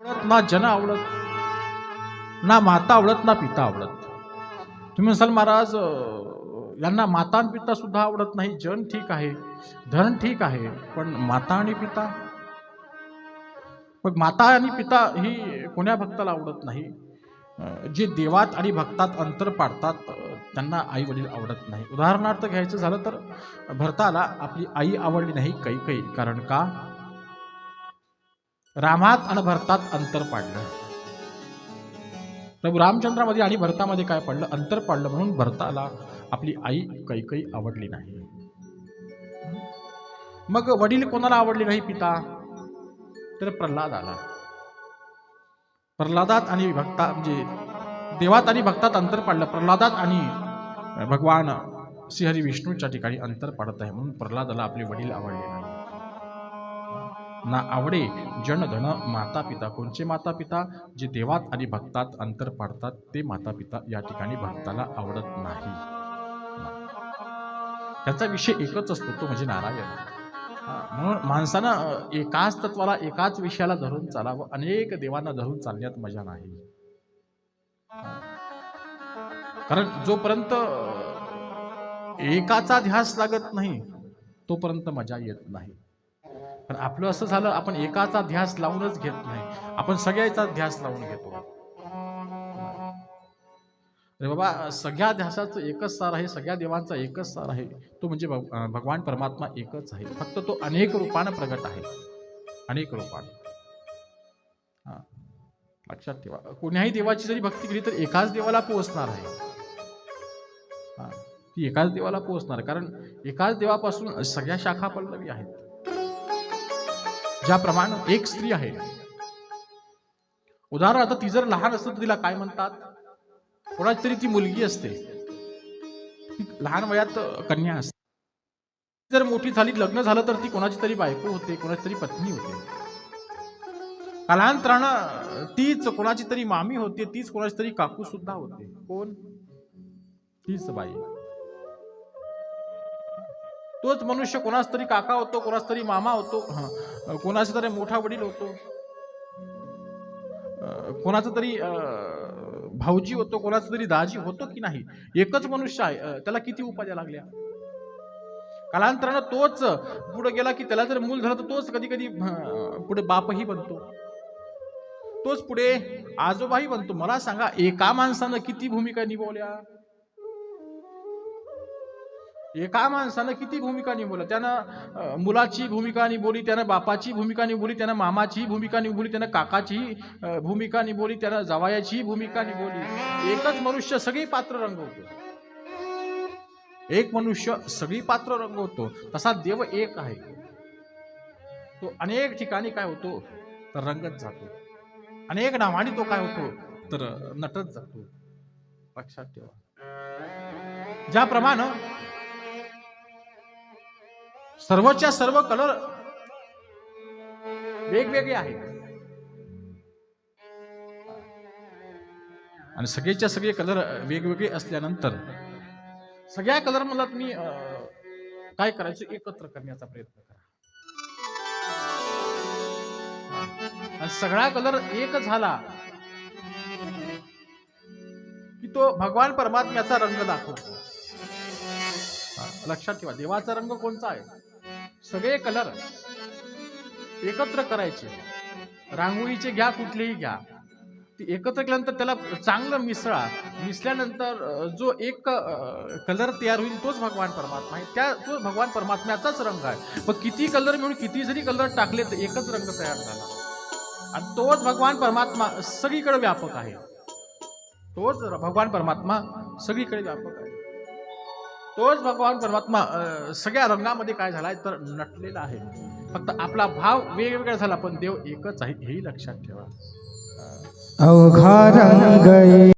आवडत ना जन आवडत, ना माता आवडत ना पिता आवडत. तुम्ही म्हणाल महाराज यांना माता आणि पिता सुद्धा आवडत नाही. जन ठीक आहे, धन ठीक आहे, पण माता आणि पिता, मग माता आणि पिता ही कोण्या भक्ताला आवडत नाही? जे देवात आणि भक्तात अंतर पाडतात त्यांना आई वडील आवडत नाही. उदाहरणार्थ घ्यायचं झालं तर भरताला आपली आई आवडली नाही कैकेयी. कारण का? रामात आणि भरतात अंतर पाडलं. प्रभू रामचंद्रामध्ये आणि भरतामध्ये काय पडलं? अंतर पाडलं. म्हणून भरताला आपली आई कैकेयी आवडली नाही. मग वडील कोणाला आवडले नाही? पिता. तर प्रल्हाद आला. प्रल्हादात आणि भक्ता म्हणजे देवात आणि भक्तात अंतर पाडलं. प्रल्हादात आणि भगवान श्रीहरी विष्णूच्या ठिकाणी अंतर पाडत आहे. म्हणून प्रल्हादाला आपले वडील आवडले नाही. ना आवडे जन धन माता पिता. कोणचे माता पिता? जे देवात आणि भक्तात अंतर पाडतात ते माता पिता या ठिकाणी भक्ताला आवडत नाही. त्याचा विषय एकच असतो, तो म्हणजे नारायण. म्हणून माणसानं एकाच तत्वाला एकाच विषयाला धरून चालावं. अनेक देवांना धरून चालण्यात मजा नाही. कारण जोपर्यंत एकाचा ध्यास लागत नाही तोपर्यंत मजा येत नाही. पण आपलं असं झालं, आपण एकाचा ध्यास लावूनच घेत नाही, आपण सगळ्याचा ध्यास लावून घेतो. अरे बाबा, सगळ्या ध्यासाचं एकच सार आहे, सगळ्या देवांचा एकच सार आहे, तो म्हणजे भगवान परमात्मा एकच आहे. फक्त तो अनेक रूपानं प्रगट आहे, अनेक रूपानं. लक्षात ठेवा, कोण्याही देवाची जरी भक्ती केली तर एकाच देवाला पोहोचणार आहे. ती एकाच देवाला पोहोचणार, कारण एकाच देवापासून सगळ्या शाखा पल्लवी आहेत. ज्याप्रमाणे एक स्त्री आहे, उदाहरणार्थ ती जर लहान असते तर तिला काय म्हणतात? कोणाची तरी ती मुलगी असते, लहान वयात कन्या असते. जर मोठी झाली, लग्न झालं तर ती कोणाची तरी बायको होते, कोणाची तरी पत्नी होते. कालांतरानं तीच कोणाची तरी मामी होते, तीच कोणाची तरी काकू सुद्धा होते. कोण? तीच बाई. तोच मनुष्य कोणाच तरी काका होतो, कोणाच तरी मामा होतो, कोणाचा तरी मोठा वडील होतो, कोणाचा तरी भाऊजी होतो, कोणाचा तरी दाजी होतो की नाही? एकच मनुष्य आहे, त्याला किती उपाध्या लागल्या. कालांतरानं तोच पुढे गेला की त्याला जर मूल झालं तर तोच कधी कधी पुढे बापही बनतो, तोच पुढे आजोबाही बनतो. मला सांगा, एका माणसानं किती भूमिका निभावल्या? एका माणसानं किती भूमिका निभवल्या? त्यानं मुलाची भूमिका निभवली, त्यानं बापाची भूमिका निभवली, त्यानं मामाची भूमिका निभवली, त्यानं काकाची भूमिका निभवली, त्यानं जावयाची भूमिका निभवली. एकच मनुष्य सगळी पात्र रंगवतो, एक मनुष्य सगळी पात्र रंगवतो. तसा देव एक आहे, तो अनेक ठिकाणी काय होतो तर रंगत जातो, अनेक नावाने तो काय होतो तर नटत जातो. लक्षात ठेवा, ज्याप्रमाणे सर्वच्या सर्व कलर वेगवेगळे आहेत आणि सगळेच्या सगळे कलर वेगवेगळे असल्यानंतर सगळ्या कलर मला तुम्ही काय करायचं? एकत्र करण्याचा प्रयत्न करा. आणि सगळा कलर एक झाला की तो भगवान परमात्म्याचा रंग दाखवतो. लक्षात ठेवा, देवाचा रंग कोणता आहे? सगळे कलर एकत्र करायचे. रांगोळीचे घ्या, कुठलेही घ्या, ती एकत्र केल्यानंतर त्याला चांगलं मिसळा. मिसळल्यानंतर जो एक कलर तयार होईल तोच भगवान परमात्मा आहे, तो भगवान परमात्म्याचाच रंग आहे. मग किती कलर मिळून किती जरी कलर टाकले तर एकच रंग तयार झाला. आणि तोच भगवान परमात्मा सगळीकडे व्यापक आहे, तोच भगवान परमात्मा सगळीकडे व्यापक आहे. तोच भगवान परमात्मा सगळ्या रंगामध्ये काय झालाय तर नटलेला आहे. फक्त आपला भाव वेगवेगळा झाला, पण देव एकच आहे, हेही लक्षात ठेवा. अवघा रंग